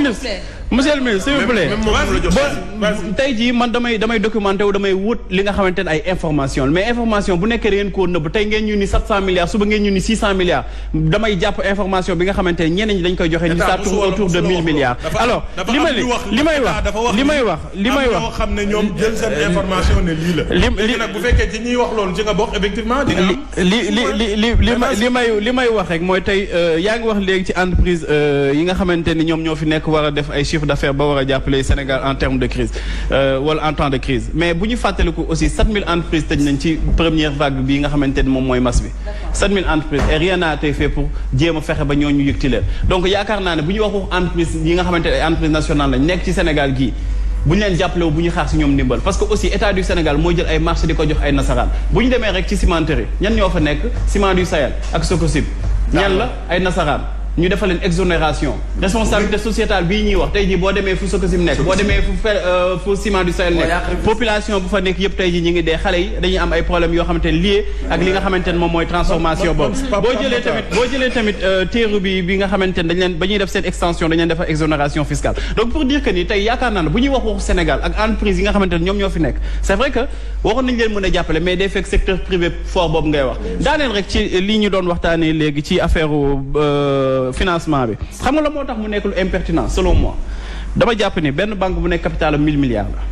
ministre s'il vous plaît tey jii man damay documenté wu damay wut li nga xamante ne ay information mais information bu nekkee da ngeen koo nëbb tey ngeen ñu ni 700 milliards suba ngeen ñu ni 600 milliards damay jàpp information bi nga xamante ne ñeneen ñi dañ koy joxe ni ça tourne autour de 1000 milliards alors li may wax xam ne ñoom jël seen information ne lii la léegi nag bu fekkee ci ñuy wax loolu ci nga bokk effectivement di nga am li may wax rek mooy tey yaa ngi wax léegi ci entreprise yi nga xamante ni ñoom ñoo fi nekk war a def ay chiffre d'affaires ba war a jàppale Sénégal en termes de crise wala en temps de crise mais bu ñu fàttaliku aussi 7000 entreprises tëj nañ ci première vague bi nga xamante ni moom mooy mas bi 7000 entreprises et rien n'a été fait pour jéem a fexe ba ñooñu yëgti leen donc yaakaar naa ne bu ñu wax entreprise yi nga xamante ne ay entreprise nationale lañ nekk ci Sénégal gii bu ñu leen jàppale bu ñu xaar si ñoom ndimbal parce que aussi état du Sénégal mooy jël ay marché di ko jox ay nasaraan bu ñu demee rek ci cimenterie ñan ñoo fa nekk Ciment du Sahel ak Sococim ñan la ay nasaraan ñu defal leen exonération responsabilité sociétale bii ñuy wax tey jii boo demee fu Sococim nekk boo demee fu Ciment du Sahel nekk population bu fa nekk yëpp tey jii ñi ngi dee xale yi dañuy am ay problèmes yoo xamante ne lié ak li nga xamante ne moom mooy transformation boobu boo jëlee tamit téeru bi nga xamante ne dañ leen ba ñuy def seen extension dañ leen defal exonération fiscale donc pour dire que ni tey yaakaar naa ne bu ñuy wax waxu Sénégal ak entreprise yi nga xamante ne ñoom ñoo fi nekk c'est vrai que waxoon nañ leen mën a jàppale mais day fekk secteur privé fort boobu ngay wax daaneel rek ci li ñu doon waxtaanee léegi ci affaire financement bi xam nga la moo tax mu nekk lu impertinent selon moi dama jàpp ni benn banque bu nekk capital 1000 milliards la.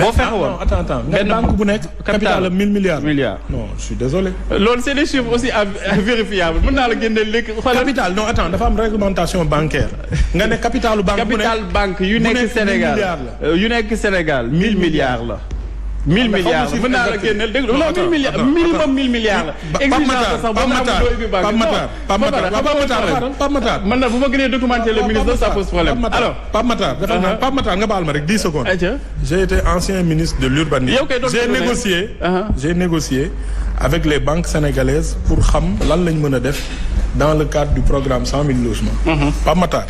boo fexe woon attends benn banque bu nekk capital 1000 milliards. non je suis désolé. loolu c'est des chiffres aussi à vérifiable mën naa la génneel léegi. capital non attends dafa am réglementation bancaire. nga ne capitalu banque bu nekk capital banque yu nekk Sénégal 1000 milliards la. 1000 milliards mën naa la génneel dégg nga 1000 milliards minimum 1000 milliards la. exigence sax boo xam doo ubbi banque Pape Matar man nag bu ma gënee documenter le ministre ça pose problème. alors Pape Matar dafa naan Pape Matar nga baal ma rek 10 secondes. j'ai été ancien ministre de l'urbanisme. j'ai négocié avec les banques sénégalaises pour xam lan lañ mën a def dans le cadre du programme 100 000 logements. Pape Matar.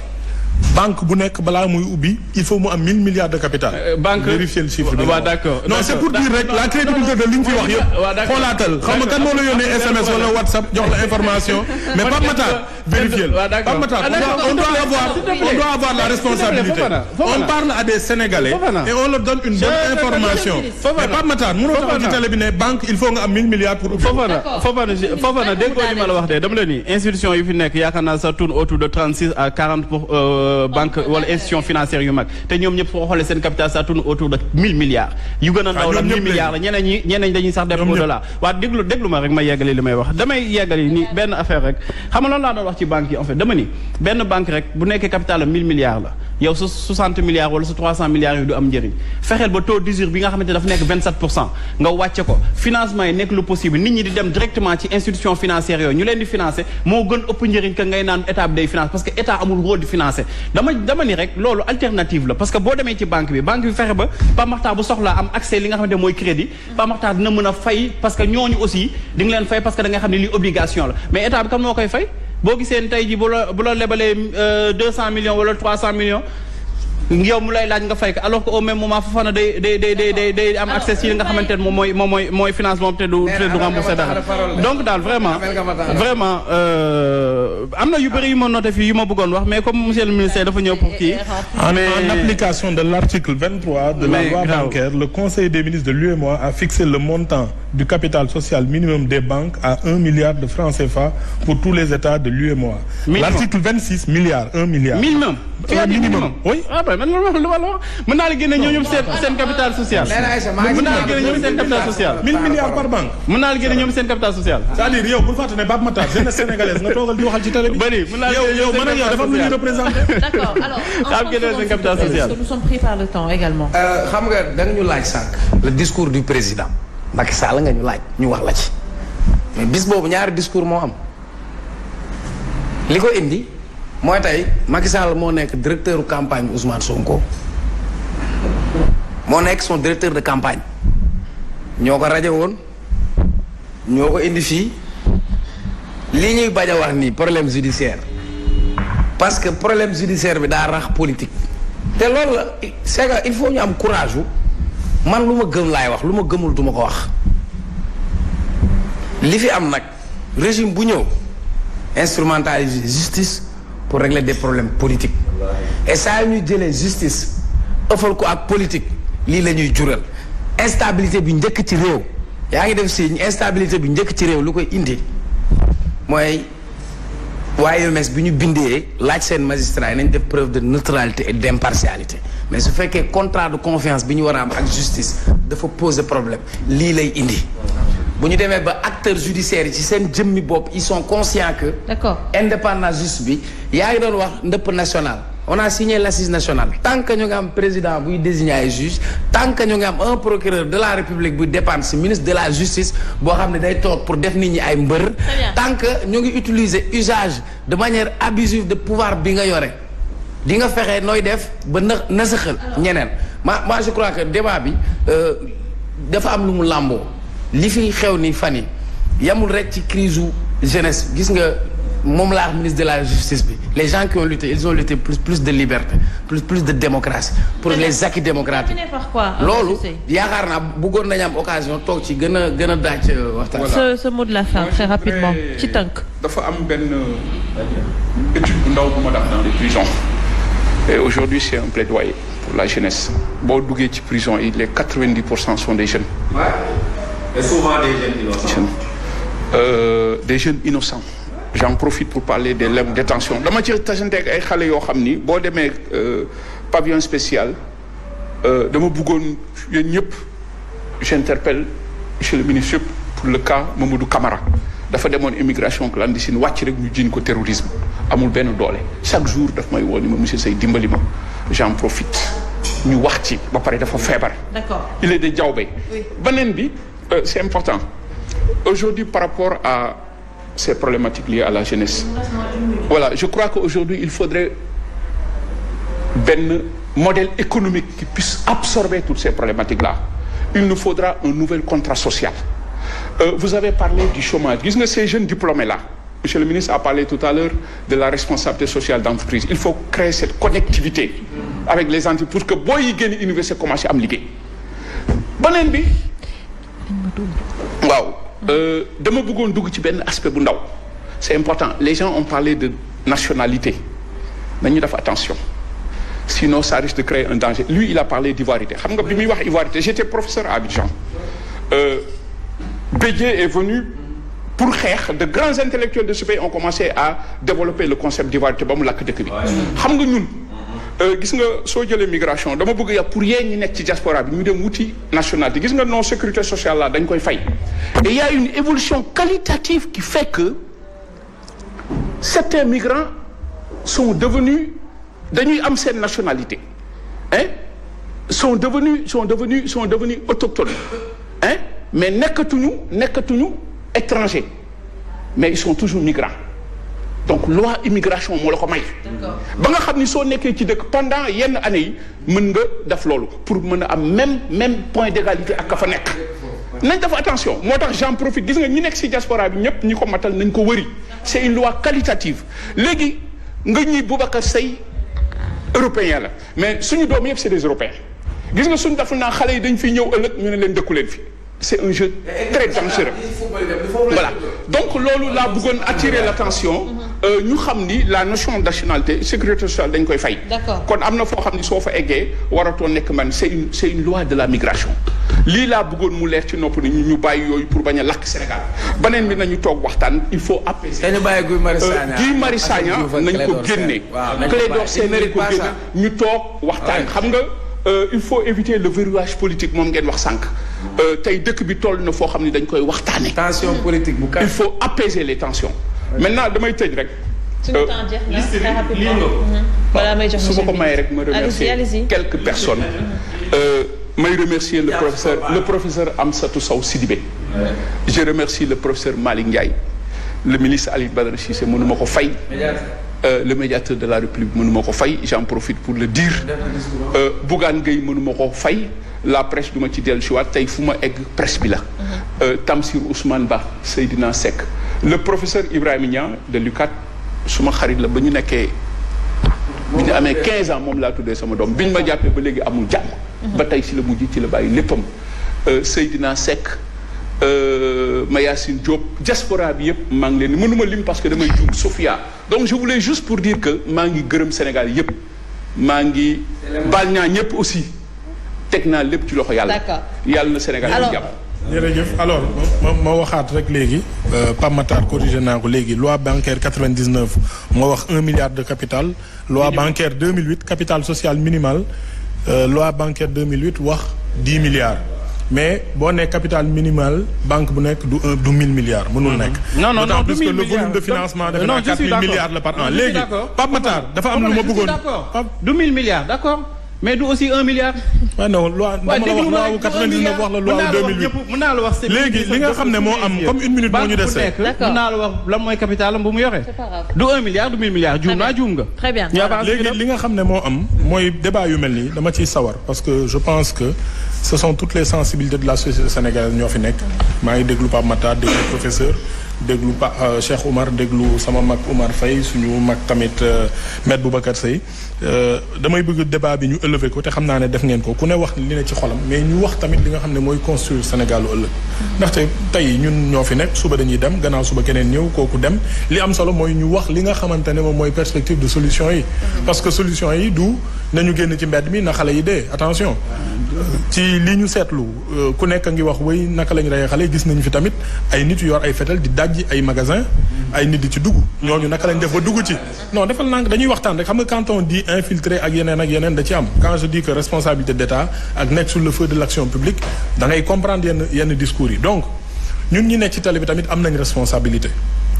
banque bu nekk balaa muy ubbi il faut mu am 1000 milliards de capital. banque vérifier le chiffre bi. waaw d'accord non c'est pour dire rek la crédibilité de li ñu fi wax yëpp. xoolaatal xam nga kan moo la yónnee SMS wala WhatsApp jox la information. mais Pape Matar vérifier Pape Matar on doit avoir la responsabilité. on parle à des Sénégalais. et on leur donne une bonne information. mais Pape Matar mënoo taxaw ci télé bi ne banque il faut nga am 1000 milliards pour ubbi. Fofana déggoo li ma la wax de dama la ni institution yi fi nekk yaakaar naa ça tourne autour de 36 à 40 pour banque wala institution financière yu mag te ñoom ñëpp foo xoolee seen capital ça tourne autour de 1000 milliards yu gën a ndaw la 1000 milliards la ñeneen dañuy sax dem au-delà waa déglu ma rek ma yeggali li may wax damay yeggali ni benn affaire rek xam nga loolu laa doon wax ci banque yi en fait dama ni benn banque rek bu nekkee capital la 1000 milliards la yow sa 60 milliards wala sa 300 milliards yi du am njëriñ fexeel ba taux d'usure bi nga xamante dafa nekk 27% nga wàcce ko financement yi nekk lu possible nit ñi di dem directement ci institution financière yooyu ñu leen di financer moo gën ëpp njëriñ que ngay naan état bi day financer parce que état amul rôle di financer dama ni rek loolu alternative la parce que boo demee ci banque bi fexe ba Pape Makhtar bu soxlaa am accès li nga xamante mooy crédit Pape Makhtar dina mën a fay parce que ñooñu aussi di nga leen fay parce que da nga xam ne li obligation la mais état bi kan moo koy fay boo gisee tey ji bu la lebalee 200 millions wala 300 millions yow mu lay laaj nga fay ko alors que au même moment Fofana day am accès ci li nga xamante ne moom mooy financement te du rembourser dara donc daal vraiment am na yu bëri yu ma noté fii yu ma bëggoon wax mais comme monsieur le ministre dafa ñëw pour kii. en application de l'article 23 de la loi bancaire le conseil des ministres de l'UEMOA a fixé le montant du capital social minimum des banques à 1 milliard de francs CFA pour tous les États de l'UEMOA. L'article 26 milliards 1 milliard. Minimum. Oui. man lu ma la wax mën naa la génne ñoom seen capital social. mën naa la génne ñoom seen capital social. 1000 milliards par banque. mën naa la génne ñoom seen capital social. c'est-à-dire yow bul fàtte ne Pape Matar jeunesse sénégalaise nga toogal di waxal ci télé bi. bëri mën naa la génne yow man ak yow dafa am lu ñuy représenté. d'accord alors génne seen capital social. parce que nous sommes pris par le temps également. xam nga da nga ñu laaj sànq. le discours du président Macky Sall nga ñu laaj ñu wax la ci mais bis boobu ñaari discours moo am li ko indi. mooy tey Macky Sall moo nekk directeur campagne bi Ousmane Sonko moo nekk son directeur de campagne ñoo ko rajo woon ñoo ko indi fii li ñuy bañ a wax nii problème judiciaire parce que problème judiciaire bi daa rax politique te loolu la c'est que il faut ñu am courage man lu ma gëm laay wax lu ma gëmul du ma ko wax li fi am nag régime bu ñëw instrumentaliser justice pour régler des problèmes politiques et saa ñu jëlee justice ëffal ko ak politique lii la ñuy jural instabilité bi njëkk ci réew yaa ngi def si instabilité bi njëkk ci réew lu koy indi mooy waaye UMS bi ñu bindee laaj seen magistrat yi nañ def preuve de neutralité et d'impartialité mais su fekkee contrat de confiance bi ñu war a am ak justice dafa poser problème lii lay indi bu ñu demee ba acteurs judiciaires yi ci seen jëmmi bopp ils sont conscients que indépendance juste bi yaa ngi doon wax ndëpp national on a signé l'assise nationale tant que ñu ngi am président buy désigner ay juge tant que ñu ngi am un procureur de la république buy dépendre ci ministre de la justice boo xam ne day toog pour def nit ñi ay mbër tant que ñu ngi utiliser usage de manière abusive de pouvoir bi nga yore di nga fexe nooy def ba nasaxal ñeneen moi je crois que débat bi dafa am lu mu làmboo li fi xew ni fan yi yamul rek ci crise u jeunesse gis nga moom laa ministre de la justice bi les gens qui ont lutté ils ont lutté plus de liberté plus de démocratie pour les acquis démocratiques loolu yaakaar naa bëggoon nañu am occasion toog ci gën a daaj waxtaan. ce mot de la fin très rapidement ci tënk. dafa am benn étude bu ndaw bu ma def dans les prisons et aujourd'hui c'est un plaidoyer pour la jeunesse boo duggee ci prison yi les 90% sont des jeunes. Ouais. Et souvent des jeunes innocents. Des jeunes innocents. J'en profite pour parler des lèvres de détention dama ci tasante ak ay xale yoo xam ni boo demee pavillon spécial dama bëggoon yéen ñëpp j'interpelle monsieur le ministre pour le cas Mamadou Camara dafa demoon immigration clandestine wàcc rek ñu jiiñ ko terrorisme amul benn doole chaque jour daf may woo ni ma monsieur Seye dimbali ma j'en profite ñu wax ci ba pare dafa feebar. D'accord. Il est de Diaobé. Oui. Beneen bi c'est important aujourd'hui par rapport à ces problématiques liées à la jeunesse. Voilà, je crois qu'aujourd'hui il faudrait benn modèle économique qui puisse absorber toutes ces problématiques-là. Il nous faudra un nouvel contrat social. Vous avez parlé du chômage. Gis nga ces jeunes diplômés-là. Monsieur le ministre a parlé tout à l'heure de la responsabilité sociale d'entreprise. Il faut créer cette connectivité avec les entreprises pour que boo yi génn université commencé am liggéey. Beneen bi waaw. dama bëggoon dugg ci benn aspect bu ndaw c'est important les gens ont parlé de nationalité nañu def attention sinon ça risque de créer un danger lui il a parlé d'ivoirité xam nga bi muy wax ivoirité j'étais professeur à Abidjan Bédié est venu pour xeex de grands intellectuels de ce pays ont commencé à développer le concept d'ivoirité ba mu lakk dëkk bi xam nga ñun gis nga soo jëlee migration dama bëgg ya pour yéen ñi nekk ci diaspora bi ñu dem wuti nationalité gis nga non sécurité sociale là dañ koy fay et il y a une évolution qualitative qui fait que certains migrants sont devenus dañuy am seen nationalité sont devenus autochtones mais nekkatuñu étrangers mais ils sont toujours migrants donc loi immigration moo la ko may. ba nga xam ni soo nekkee ci dëkk pendant yenn années yi mën nga def loolu pour mën a am même point d'égalité ak ka fa nekk. nañ def attention moo tax j'en profite gis nga ñi nekk ci diaspora bi ñëpp ñi ko matal nañ ko wëri c'est une loi qualitative léegi nga ñuy Boubacar Seye européen la mais suñu doom yëpp c'est des européens gis nga suñu def naa xale yi dañ fiy ñëw ëllëg ñu ne leen dëkku leen fi. C'est un jeu très dangereux. Voilà. Donc loolu laa bëggoon attirer l'attention ñu xam ni la notion de nationalité sécurité sociale dañ koy fay. D'accord. kon am na foo xam ni soo fa eggee waratoo nekk man c'est une loi de la migration. lii laa bëggoon mu leer ci nopp ni ñu bàyyi yooyu pour bañ a lakk Sénégal beneen bi nañu toog waxtaan il faut apaiser. dañu bàyyi Guy Marius Sagna nañ ko génne. Clédor Sène nañ ko génne ñu toog waxtaan xam nga. Il faut éviter le verrouillage politique moom ngeen wax sànq tey dëkk bi toll na foo xam ne dañ koy waxtaane. tension politique bu il faut apaiser les tensions. maintenant damay tëj rek. suñu temps jeex na très rapidement. voilà may jox su ma ko mayee rek ma remercier quelques personnes. may remercier le professeur Amsatou Sow Sidibé. je remercie le professeur Malick Ndiaye. le ministre Aliou Badara Cissé mënu ma ko fay. Le médiateur de la République mënuma ko fay j'en profite pour le dire Bougane Gueye mënuma ko fay la presse du ma ci dellu si waat tey fu ma egg presse bi la Tamsir Ousmane Ba Seydina Seck le professeur Ibrahima Niang de l'UCAD suma xarit la ba ñu nekkee bi ñu amee 15 ans moom laa tuddee sama doom biñ ma jàppee ba léegi amul jàmm ba tey si la mujj ci la bàyyi léppam Seydina Seck Mayacine Diop diaspora bi yëpp maa ngi leen mënuma lim parce que damay juum Sofia donc je voulais juste pour dire que maa ngi gërëm Sénégal yëpp maa ngi baal ñaa ñëpp aussi teg naa lépp ci loxo yàlla. D'accord. yàlla na Sénégal di jàpp. jërëjëf alors ma waxaat rek léegi Pape Matar corrigé naa ko léegi loi bancaire 99 moo wax 1 milliard de capital. loi bancaire 2008 capital social minimal loi bancaire 2008 wax 10 milliards. mais boo nee capital minimal banque bu nekk du 1000 milliards mënul nekk. non d'autant plus que le volume de financement defe naa 4000 milliards la par an. léegi Pape Matar dafa am lu ma bëggoon. du 1000 milliards d'accord mais du aussi 1 milliard. waaw non loi dama la wax loi wu 99 wax la loi wu 2008. mën naa la wax léegi li nga xam ne moo am comme une minute moo ñu dese. mën naa la wax lan mooy capital am bu mu yore. du 1 milliard du 1000 milliards juum naa juum nga. très bien léegi li nga xam ne moo am mooy débat yu mel nii dama ciy sawar parce que je pense que ce sont toutes les sensibilités de la société sénégalaise ñoo fi nekk. maa ngi déglu Pape Matar déglu professeur déglu Cheikh Oumar déglu sama mag Oumar Faye suñu mag tamit Maître Boubacar Seye damay bëgg débat bi ñu élever ko te xam naa ne def ngeen ko ku ne wax li ne ci xolam mais ñu wax tamit li nga xam ne mooy construire Sénégal lu ëllëg. ndaxte tey ñun ñoo fi nekk suba dañuy dem gannaaw suba keneen ñëw kooku dem li am solo mooy ñu wax li nga xamante ne moom mooy perspective de solution yi. parce que solution yi du nañu génn ci mbedd mi na xale yi dee attention. ci li ñu seetlu ku nekk a ngi wax wéy naka lañ reyee xale gis nañu fi tamit ay nit yu yor ay fetal di dajji ay magasin ay nit di ci dugg ñooñu naka lañ def ba dugg ci non defal naa dañuy waxtaan rek xam nga quand on dit infiltré ak yeneen da ci am quand je dis que responsabilité d'État ak nekk sur le feu de l'action publique da ngay comprendre yenn discours yi donc ñun ñi nekk ci télé bi tamit am nañ responsabilité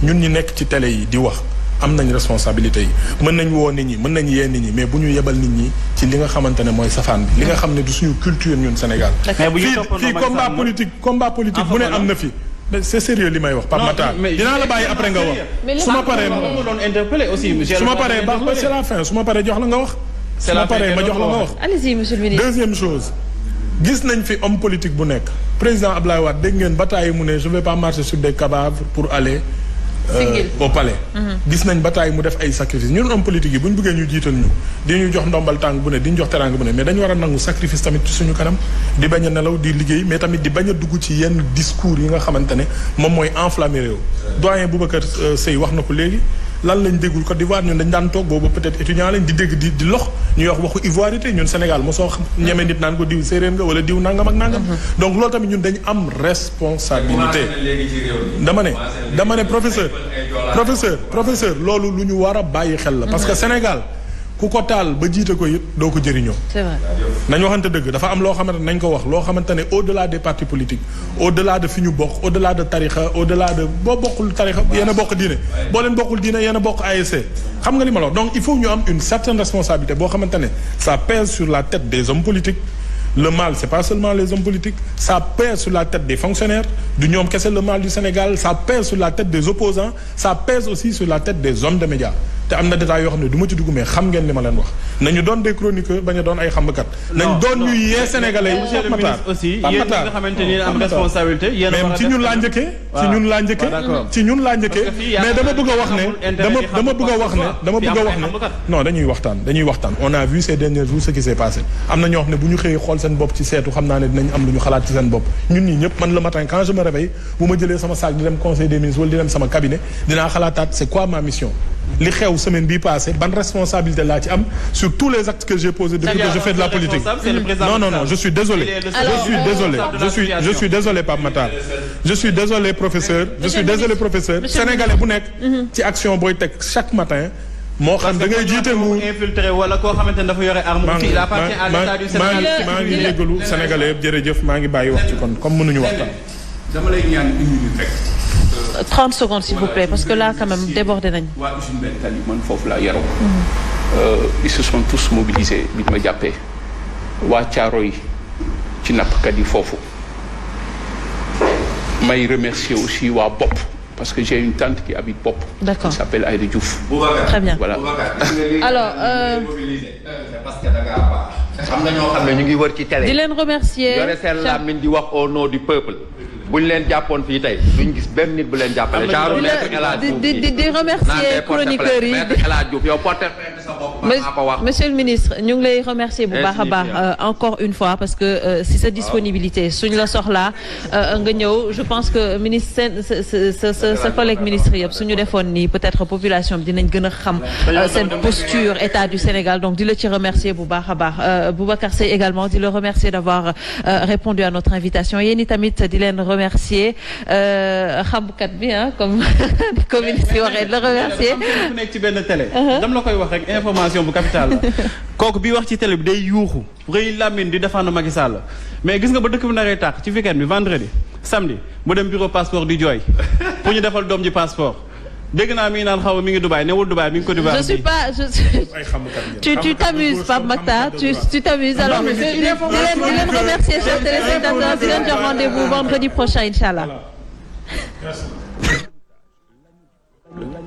ñun ñi nekk ci télé yi di wax am nañ responsabilité yi mën nañ woo nit ñi mën nañ yee nit ñi mais bu ñu yebal nit ñi ci li nga xamante ne mooy safaan bi li nga xam ne du suñu culture ñun Sénégal fii combat politique bu ne am na fi c'est sérieux li may wax Pape Matar dinaa la bàyyi après nga wax su ma paree su ma paree baax ba c'est la fin su ma paree jox la nga wax su ma paree ma jox la nga wax allez-y monsieur le ministre. deuxième chose gis nañ fi homme politique bu nekk président Abdoulaye Wade dégg ngeen bataille mu ne je vais pas marcher sur des cadavres pour aller au palais. gis nañ bataille mu def ay sacrifice ñun homme politique yi bu ñu bëggee ñu jiital ñu di ñu jox ndombal tànk bu ne di ñu jox teraanga bu ne mais dañu war a nangu sacrifice tamit ci suñu kanam di bañ a nelaw di liggéey mais tamit di bañ a dugg ci yenn discours yi nga xamante ne moom mooy enflammé réew. doyen Boubacar Seye wax na ko léegi lan lañ déggul Côte d'Ivoire ñun dañ daan toog boobu peut-être étudiant lañ di dégg di lox ñuy wax waxu ivoirité ñun Sénégal mosoo ñeme nit naan ko diw séeréer nga wala diw nangam ak nangam. donc loolu tamit ñun dañu am responsabilité. dama ne professeur loolu lu ñu war a bàyyi xel la. parce que Sénégal ku ko taal ba jiite ko it doo ko jëriñoo. c'est vrai. nañ waxante dëgg dafa am loo xamante nañ ko wax loo xamante ne au-delà des partis politiques au-delà de fi ñu bokk au-delà de tarixa au-delà de boo bokkul tarixa yéen a bokk diine boo leen bokkul diine yéen a bokk ASC xam nga li ma la wax donc il faut ñu am une certaine responsabilité boo xamante ne ça pèse sur la tête des hommes politiques. Le mal c'est pas seulement les hommes politiques ça pèse sur la tête des fonctionnaires du ñoom kese le mal du Sénégal ça pèse sur la tête des opposants ça pèse aussi sur la tête des hommes de médias te am na détails yoo xam ne du ma ci dugg mais xam ngeen li ma leen wax nañu doon des chroniqueurs bañ a doon ay xambakat nañ doon ñuy yee sénégalais yi monsieur le ministre aussi yéen nga xamante ni am responsabilité yéen même ci ñun laa njëkkee ci ñun laa njëkkee mais dama bëgg a wax ne non dañuy waxtaan on a vu ces derniers jours ce qui s'est passé am na ñoo xam ne bu ñu xëyee xool seen bopp ci seetu xam naa ne dinañ am lu ñu xalaat ci seen bopp ñun ñii ñëpp man le matin quand je me réveille bu ma jëlee sama sac di dem conseil des ministres wala di dem sama cabinet dinaa xalaataat c'est quoi ma mission li xew semaine bii passée ban responsabilité laa ci am sur tous les actes que j'ai posés depuis que je fais de la politique non je suis désolé je suis désolé Pape Matar je suis désolé professeur sénégalais bu nekk ci action booy teg chaque matin moo xam da ngay jiite mu infiltré wala koo xamante ne dafa yore arme fii la partie à l'état du Sénégal maa ngi jégalu sénégalais yëpp jërëjëf maa ngi bàyyi wax ci kon comme mënuñu waxtaan dama lay ñaan une minute rek 30 secondes s'il vous plaît parce que là quand même débordé nañ. waa usine benn tali man foofu laa yaroo. ils se sont tous mobilisés bi ñu ma jàppee waa Caaro yi ci nappkat yi foofu may remercier aussi waa Bopp parce que j'ai une tante qui habite Bopp. D'accord. qui s'appelle Aïda Diouf. Très bien. Voilà. Alors. parce que da ngaa baax. am na ñoo xam ne ñu ngi wër ci télé. di leen remercier. yore seen làmmiñ di wax au nom du peuple. buñ leen jàppoon fii tey duñ gis benn nit bu leen jàppale. genre maître El Hadj Diouf di remercier chroniqueurs yi maître El Hadj Diouf yow porter plainte sa bopp maa ko wax. monsieur le ministre ñu ngi lay remercier bu baax a baax encore une fois parce que si sa disponibilité suñ la soxlaa nga ñëw je pense que ministre sa collègue ministre yëpp suñu defoon nii peut-être population bi dinañ gën a xam seen posture état du Sénégal donc di la ci remercier bu baax a baax Boubacar Seye également di la remercier d'avoir répondu à notre invitation yéen tamit di leen remercier xamkat bi comme comme ministre yi waxee la remercier. ku nekk ci benn télé. dam la koy wax rek information bu capital la kooku bi wax ci télé bi day yuuxu rëy lamine di défendre Macky Sall mais gis nga ba dëkk bi naree tàq ci weekend bi vendredi samedi mu dem bureau passeport di jooy pour ñu defal doom ji passeport dégg naa mi ngi naan xaw mi ngi Dubaï newul Dubaï mi ngi ko Dubaï. je suis pas tu t'amuses Pape Makhtar tu t'amuses alors di leen remercier chers téléspectateurs di leen jox rendez-vous vendredi prochain inchallah.